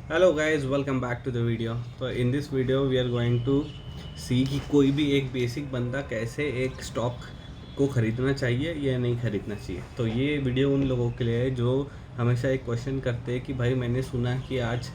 Hello guys, welcome back to the video. तो in this video we are going to see कि कोई भी एक बेसिक बंदा कैसे एक स्टॉक को ख़रीदना चाहिए या नहीं ख़रीदना चाहिए। तो ये वीडियो उन लोगों के लिए है जो हमेशा एक क्वेश्चन करते हैं कि भाई मैंने सुना कि आज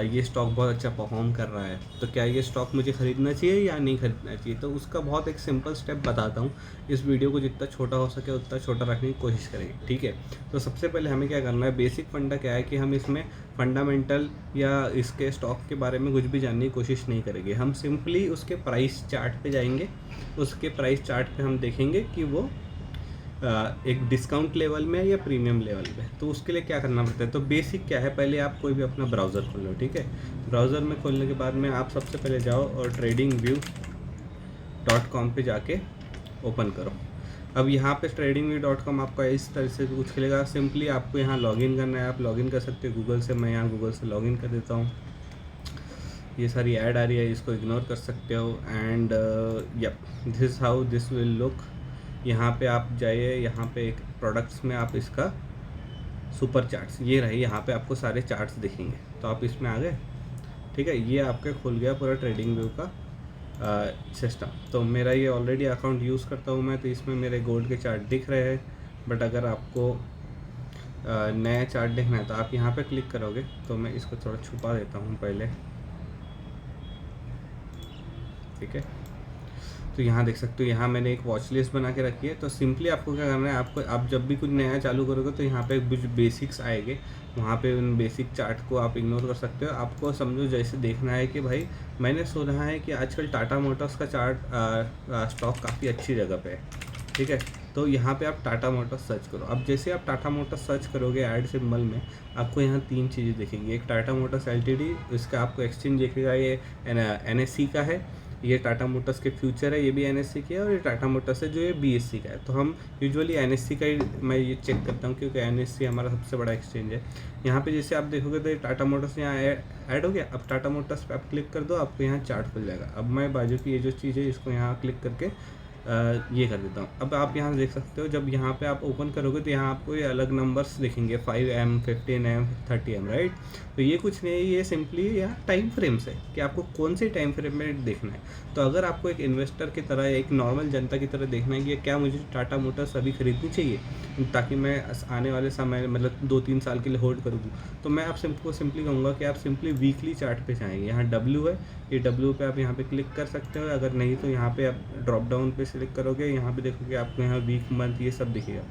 ये स्टॉक बहुत अच्छा परफॉर्म कर रहा है, तो क्या ये स्टॉक मुझे ख़रीदना चाहिए या नहीं ख़रीदना चाहिए। तो उसका बहुत एक सिंपल स्टेप बताता हूँ। इस वीडियो को जितना छोटा हो सके उतना छोटा रखने की कोशिश करेंगे, ठीक है। तो सबसे पहले हमें क्या करना है, बेसिक फंडा क्या है कि हम इसमें फंडामेंटल या इसके स्टॉक के बारे में कुछ भी जानने की कोशिश नहीं करेंगे। हम सिंपली उसके प्राइस चार्ट पे जाएंगे। उसके प्राइस चार्ट पे हम देखेंगे कि वो एक डिस्काउंट लेवल में या प्रीमियम लेवल में। तो उसके लिए क्या करना पड़ता है, तो बेसिक क्या है, पहले आप कोई भी अपना ब्राउज़र खोल लो, ठीक है। ब्राउज़र में खोलने के बाद में आप सबसे पहले जाओ और tradingview.com पे जाके ओपन करो। अब यहाँ पे tradingview.com आपका इस तरह से कुछ खुलेगा। सिंपली आपको यहाँ लॉगिन करना है। आप लॉगिन कर सकते हो गूगल से। मैं यहाँ गूगल से लॉगिन कर देता हूँ। ये सारी ऐड आ रही है, इसको इग्नोर कर सकते हो। And yup, this is how this will look. यहाँ पे आप जाइए, यहाँ पे एक प्रोडक्ट्स में आप इसका सुपर चार्ट्स ये रहे, यहाँ पे आपको सारे चार्ट्स दिखेंगे। तो आप इसमें आ गए, ठीक है। ये आपका खुल गया पूरा ट्रेडिंग व्यू का सिस्टम। तो मेरा ये ऑलरेडी अकाउंट यूज़ करता हूँ मैं, तो इसमें मेरे गोल्ड के चार्ट दिख रहे हैं। बट अगर आपको नया चार्ट देखना है तो आप यहाँ पे क्लिक करोगे। तो मैं इसको थोड़ा छुपा देता हूँ पहले, ठीक है। तो यहाँ देख सकते हो, यहाँ मैंने एक वॉच लिस्ट बना के रखी है। तो सिंपली आपको क्या करना है, आपको आप जब भी कुछ नया चालू करोगे तो यहाँ पे कुछ बेसिक्स आएंगे। वहाँ पे उन बेसिक चार्ट को आप इग्नोर कर सकते हो। आपको समझो जैसे देखना है कि भाई मैंने सुना है कि आजकल टाटा मोटर्स का चार्ट स्टॉक काफ़ी अच्छी जगह पे है, ठीक है। तो यहाँ पे आप टाटा मोटर्स सर्च करो। अब जैसे आप टाटा मोटर्स सर्च करोगे ऐड सिंबल में, आपको यहाँ तीन चीज़ें दिखेंगी। एक टाटा मोटर्स एलटीडी, इसका आपको एक्सचेंज दिखेगा, ये एनएससी का है। ये टाटा मोटर्स के फ्यूचर है, ये भी एनएससी की है। और ये टाटा मोटर्स है जो ये बीएससी का है। तो हम यूजुअली एनएससी का ही मैं ये चेक करता हूँ, क्योंकि एनएससी हमारा सबसे बड़ा एक्सचेंज है। यहाँ पे जैसे आप देखोगे तो ये टाटा मोटर्स यहाँ ऐड हो गया। अब टाटा मोटर्स पे आप क्लिक कर दो, आपको यहाँ चार्ट खुल जाएगा। अब मैं बाजू की ये जो चीज़ है इसको यहाँ क्लिक करके ये कर देता हूँ। अब आप यहाँ देख सकते हो, जब यहाँ पे आप ओपन करोगे तो यहाँ आपको ये अलग नंबर्स दिखेंगे, 5M 15M 30M, राइट। तो ये कुछ नहीं है, ये सिंपली यहाँ टाइम फ्रेम्स है कि आपको कौन से टाइम फ्रेम में देखना है। तो अगर आपको एक इन्वेस्टर की तरह, एक नॉर्मल जनता की तरह देखना है कि क्या मुझे टाटा मोटर्स अभी खरीदनी चाहिए ताकि मैं आने वाले समय मतलब 2-3 साल के लिए होल्ड करूँ, तो मैं आप सिंपली कहूँगा कि आप सिंपली वीकली चार्ट पे जाएंगे। यहाँ डब्ल्यू है, ये डब्ल्यू पे आप यहाँ पे क्लिक कर सकते हो। अगर नहीं तो यहाँ पे आप ड्रॉप डाउन पे सिलेक्ट करोगे, यहाँ पे देखोगे आपको यहाँ वीक मंथ ये सब दिखेगा,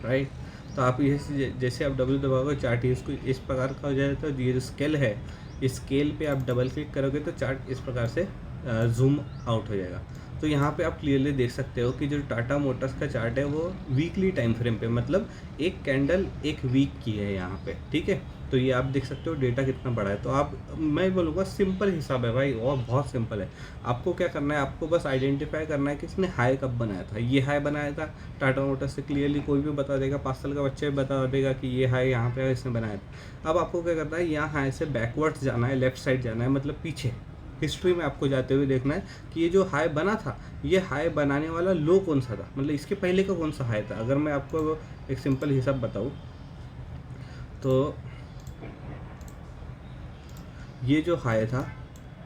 राइट। तो आप ये जैसे आप डब्ल्यू दबाओगे चार्ट इसको इस प्रकार का हो जाएगा। तो ये जो स्केल है, इस स्केल पे आप डबल क्लिक करोगे तो चार्ट इस प्रकार से जूम आउट हो जाएगा। तो यहाँ पे आप क्लियरली देख सकते हो कि जो टाटा मोटर्स का चार्ट है वो वीकली टाइम फ्रेम पे, मतलब एक कैंडल एक वीक की है यहाँ पे, ठीक है। तो ये आप देख सकते हो डेटा कितना बड़ा है। तो आप, मैं बोलूँगा सिंपल हिसाब है भाई, और बहुत सिंपल है। आपको क्या करना है, आपको बस आइडेंटिफाई करना है कि इसने हाई कब बनाया था। ये हाई बनाया था टाटा मोटर्स से, क्लियरली कोई भी बता देगा, 5 साल का बच्चा भी बता देगा कि ये हाई यहाँ पे इसने बनाया था। अब आपको क्या करना है, यहाँ हाई से बैकवर्ड्स जाना है, लेफ्ट साइड जाना है, मतलब पीछे हिस्ट्री में आपको जाते हुए देखना है कि ये जो हाई बना था, ये हाई बनाने वाला लो कौन सा था, मतलब इसके पहले का कौन सा हाई था। अगर मैं आपको एक सिंपल हिसाब बताऊँ तो ये जो हाई था,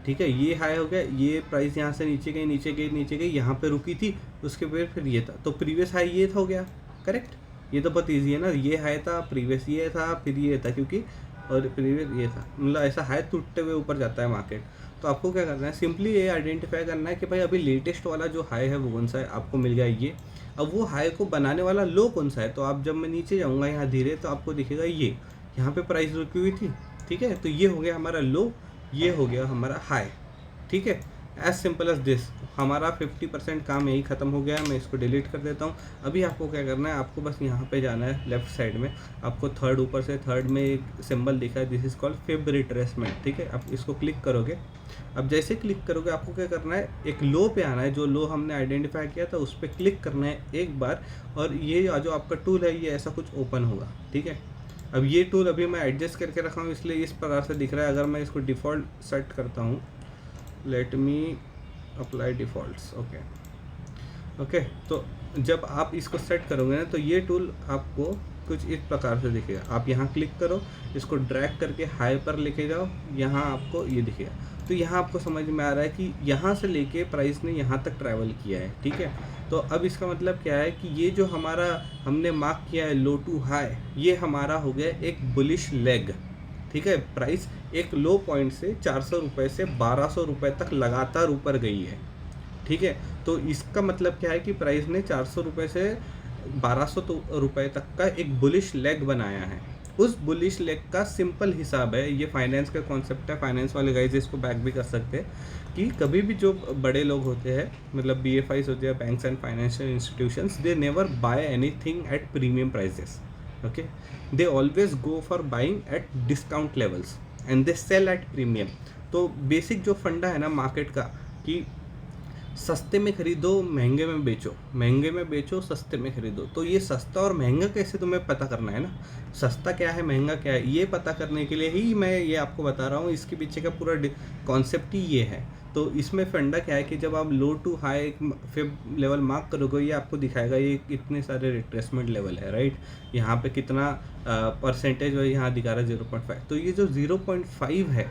ठीक है, ये हाई हो गया। ये प्राइस यहाँ से नीचे गई नीचे गई नीचे गई, यहाँ पे रुकी थी, उसके फिर ये था। तो प्रीवियस हाई ये था, हो गया करेक्ट। ये तो बहुत ईजी है ना, ये हाई था, प्रीवियस ये था, फिर ये था, क्योंकि और प्रीवियस ये था, मतलब ऐसा हाई टूटते हुए ऊपर जाता है मार्केट। तो आपको क्या करना है, सिंपली ये आइडेंटिफाई करना है कि भाई अभी लेटेस्ट वाला जो हाई है वो कौन सा है। आपको मिल गया ये। अब वो हाई को बनाने वाला लो कौन सा है, तो आप जब मैं नीचे जाऊँगा यहाँ धीरे, तो आपको दिखेगा ये यहाँ पे प्राइस रुकी हुई थी, ठीक है। तो ये हो गया हमारा लो, ये हो गया हमारा हाई, ठीक है। एज सिंपल एज दिस, हमारा 50% काम यही ख़त्म हो गया है। मैं इसको डिलीट कर देता हूँ। अभी आपको क्या करना है, आपको बस यहाँ पे जाना है लेफ्ट साइड में। आपको थर्ड, ऊपर से थर्ड में एक सिंबल दिखा है, this is called fib retracement, ठीक है। आप इसको क्लिक करोगे। अब जैसे क्लिक करोगे आपको क्या करना है, एक लो पे आना है, जो लो हमने आइडेंटिफाई किया था उस पर क्लिक करना है एक बार। और ये जो आपका टूल है ये ऐसा कुछ ओपन होगा, ठीक है। अब ये टूल अभी मैं एडजस्ट करके रखा हूँ, इसलिए इस प्रकार से दिख रहा है। अगर मैं इसको डिफ़ॉल्ट सेट करता हूँ, let me apply defaults, okay. तो जब आप इसको सेट करोगे ना, तो ये टूल आपको कुछ इस प्रकार से दिखेगा। आप यहाँ क्लिक करो, इसको ड्रैग करके हाई पर लेके जाओ, यहाँ आपको ये दिखेगा। तो यहाँ आपको समझ में आ रहा है कि यहाँ से लेके प्राइस ने यहाँ तक ट्रैवल किया है, ठीक है। तो अब इसका मतलब क्या है कि ये जो हमारा हमने मार्क किया है लो टू हाई, ये हमारा हो गया एक बुलिश लेग, ठीक है। प्राइस एक लो पॉइंट से 400 रुपये से 1200 रुपये तक लगातार ऊपर गई है, ठीक है। तो इसका मतलब क्या है कि प्राइस ने 400 रुपये से 1200 रुपये तक का एक बुलिश लेग बनाया है। उस बुलिश लेग का सिंपल हिसाब है, ये फाइनेंस का कॉन्सेप्ट है, फाइनेंस वाले गाइज इसको बैक भी कर सकते हैं कि कभी भी जो बड़े लोग होते हैं, मतलब BFIs होते हैं, banks and financial institutions, they never buy anything at premium prices, okay. They always go for buying at discount levels and they sell at premium. तो बेसिक जो फंडा है ना मार्केट का कि सस्ते में खरीदो, महंगे में बेचो, महंगे में बेचो, सस्ते में खरीदो। तो ये सस्ता और महंगा कैसे तुम्हें पता करना है ना, सस्ता क्या है महंगा क्या है, ये पता करने के लिए ही मैं ये आपको बता रहा हूँ। इसके पीछे का पूरा कॉन्सेप्ट ही ये है। तो इसमें फंडा क्या है कि जब आप लो टू हाई फिर लेवल मार्क करोगे, ये आपको दिखाएगा ये कितने सारे रिट्रेसमेंट लेवल है, राइट। यहाँ पे कितना परसेंटेज है, यहाँ दिखा रहा है 0.5। तो ये जो 0.5 है,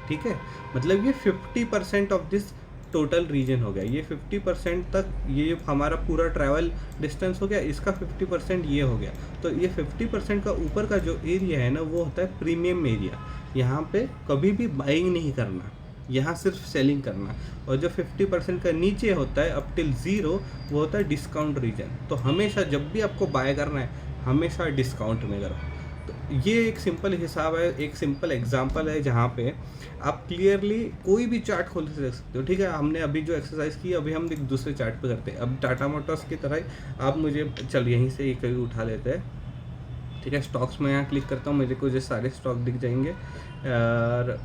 ठीक है, मतलब ये 50% ऑफ दिस टोटल रीजन हो गया। ये 50% तक ये हमारा पूरा ट्रैवल डिस्टेंस हो गया, इसका 50% ये हो गया। तो ये 50% का ऊपर का जो एरिया है ना, वो होता है प्रीमियम एरिया। यहाँ पे कभी भी बाइंग नहीं करना, यहाँ सिर्फ सेलिंग करना। और जो 50% का नीचे होता है अप टिल 0, वो होता है डिस्काउंट रीजन। तो हमेशा जब भी आपको बाय करना है, हमेशा डिस्काउंट में करो। तो ये एक सिंपल हिसाब है, एक सिंपल एग्जांपल है जहाँ पे आप क्लियरली कोई भी चार्ट खोल के देख सकते हो, ठीक है। हमने अभी जो एक्सरसाइज की, अभी हम एक दूसरे चार्ट पे करते हैं। अब टाटा मोटर्स की तरह ही आप मुझे चल यहीं से एक उठा लेते हैं, ठीक है। स्टॉक्स में यहाँ क्लिक करता हूँ, मेरे को जो सारे स्टॉक दिख जाएंगे। और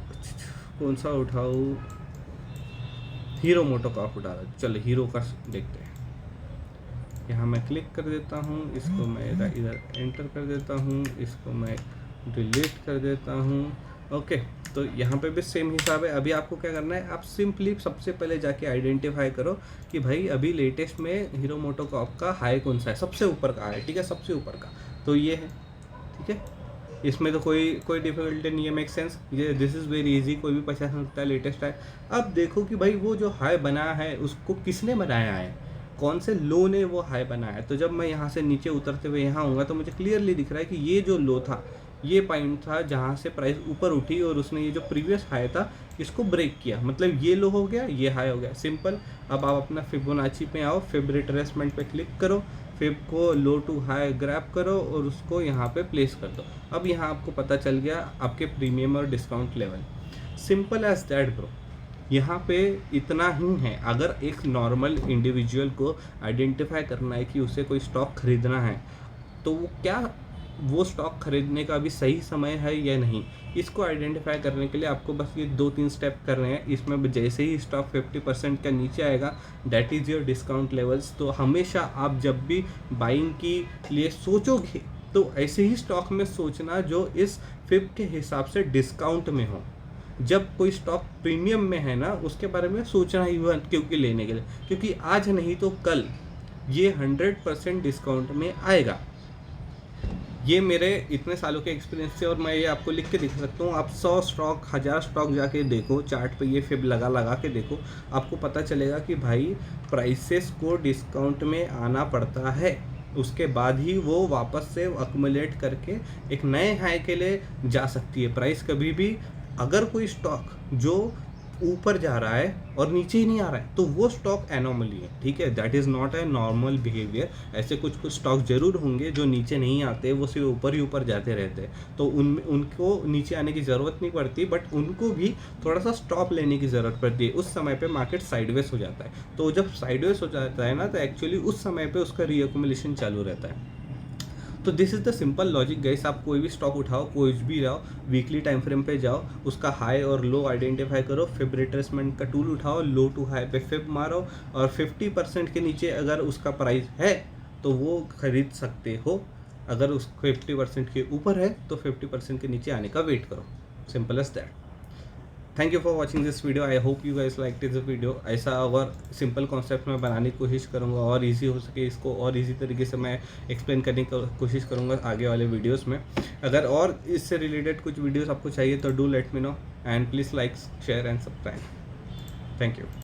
कौन सा उठाऊँ, हीरो मोटोकॉर्प उठा रहा, चलो हीरो का देखते हैं। यहाँ मैं क्लिक कर देता हूँ, इसको मैं इधर एंटर कर देता हूँ, इसको मैं डिलीट कर देता हूँ, ओके। तो यहाँ पे भी सेम हिसाब है। अभी आपको क्या करना है, आप सिंपली सबसे पहले जाके आइडेंटिफाई करो कि भाई अभी लेटेस्ट में हीरो मोटोकॉर्प का हाई कौन सा है, सबसे ऊपर का है, ठीक है, सबसे ऊपर का तो ये है, ठीक है। इसमें तो कोई डिफिकल्टी नहीं है, मेक सेंस, ये दिस इज़ वेरी इजी, कोई भी पहचान सकता है लेटेस्ट है। अब देखो कि भाई वो जो हाई बनाया है उसको किसने बनाया है, कौन से लो ने वो हाई बनाया है। तो जब मैं यहाँ से नीचे उतरते हुए यहाँ आऊँगा तो मुझे क्लियरली दिख रहा है कि ये जो लो था, ये पॉइंट था जहाँ से प्राइस ऊपर उठी और उसने ये जो प्रीवियस हाई था इसको ब्रेक किया, मतलब ये लो हो गया, ये हाई हो गया, सिंपल। अब आप अपना फिबोनाची पे आओ, फिब रिट्रेसमेंट पे क्लिक करो, फिब को लो टू हाई ग्रैब करो और उसको यहाँ पे प्लेस कर दो। अब यहाँ आपको पता चल गया आपके प्रीमियम और discount level, simple as that bro. यहाँ पे इतना ही है। अगर एक नॉर्मल इंडिविजुअल को आइडेंटिफाई करना है कि उसे कोई स्टॉक खरीदना है, तो वो स्टॉक खरीदने का अभी सही समय है या नहीं, इसको आइडेंटिफाई करने के लिए आपको बस ये 2-3 स्टेप करने हैं। इसमें जैसे ही स्टॉक 50% का नीचे आएगा, that is your discount levels. तो हमेशा आप जब भी बाइंग के लिए सोचोगे तो ऐसे ही स्टॉक में सोचना जो इस फिब के हिसाब से डिस्काउंट में हो। जब कोई स्टॉक प्रीमियम में है ना, उसके बारे में सोचना ही हुआ क्योंकि लेने के लिए, क्योंकि आज नहीं तो कल ये 100% डिस्काउंट में आएगा। ये मेरे इतने सालों के एक्सपीरियंस से, और मैं ये आपको लिख के दिखा सकता हूँ। आप 100 स्टॉक 1000 स्टॉक जाके देखो, चार्ट पे ये फिब लगा के देखो, आपको पता चलेगा कि भाई प्राइसेस को डिस्काउंट में आना पड़ता है, उसके बाद ही वो वापस से अक्यूमुलेट करके एक नए हाई के लिए जा सकती है प्राइस। कभी भी अगर कोई स्टॉक जो ऊपर जा रहा है और नीचे ही नहीं आ रहा है, तो वो स्टॉक एनोमली है, ठीक है। That is not a normal behaviour. ऐसे कुछ स्टॉक जरूर होंगे जो नीचे नहीं आते, वो सिर्फ ऊपर ही ऊपर जाते रहते हैं, तो उनको नीचे आने की ज़रूरत नहीं पड़ती, बट उनको भी थोड़ा सा स्टॉप लेने की ज़रूरत पड़ती है। उस समय पे मार्केट साइडवेज हो जाता है, तो जब साइडवेज हो जाता है ना, तो एक्चुअली उस समय पे उसका रीअक्यूमुलेशन चालू रहता है। तो this is the simple logic guys. आप कोई भी स्टॉक उठाओ, कोई भी जाओ, वीकली टाइम फ्रेम पे जाओ, उसका हाई और लो आइडेंटिफाई करो, फिब रिट्रेसमेंट का टूल उठाओ, लो टू हाई पे फिब मारो, और 50% के नीचे अगर उसका प्राइस है तो वो खरीद सकते हो। अगर उस 50% के ऊपर है तो 50% के नीचे आने का वेट करो, simple as that. Thank you for watching this video. I hope you guys like this video. ऐसा और सिंपल कॉन्सेप्ट में बनाने की कोशिश करूँगा और इजी हो सके इसको और इजी तरीके से मैं एक्सप्लेन करने की कोशिश करूँगा आगे वाले वीडियोस में। अगर और इससे रिलेटेड कुछ वीडियोस आपको चाहिए तो do let me know and please like share and subscribe. Thank you.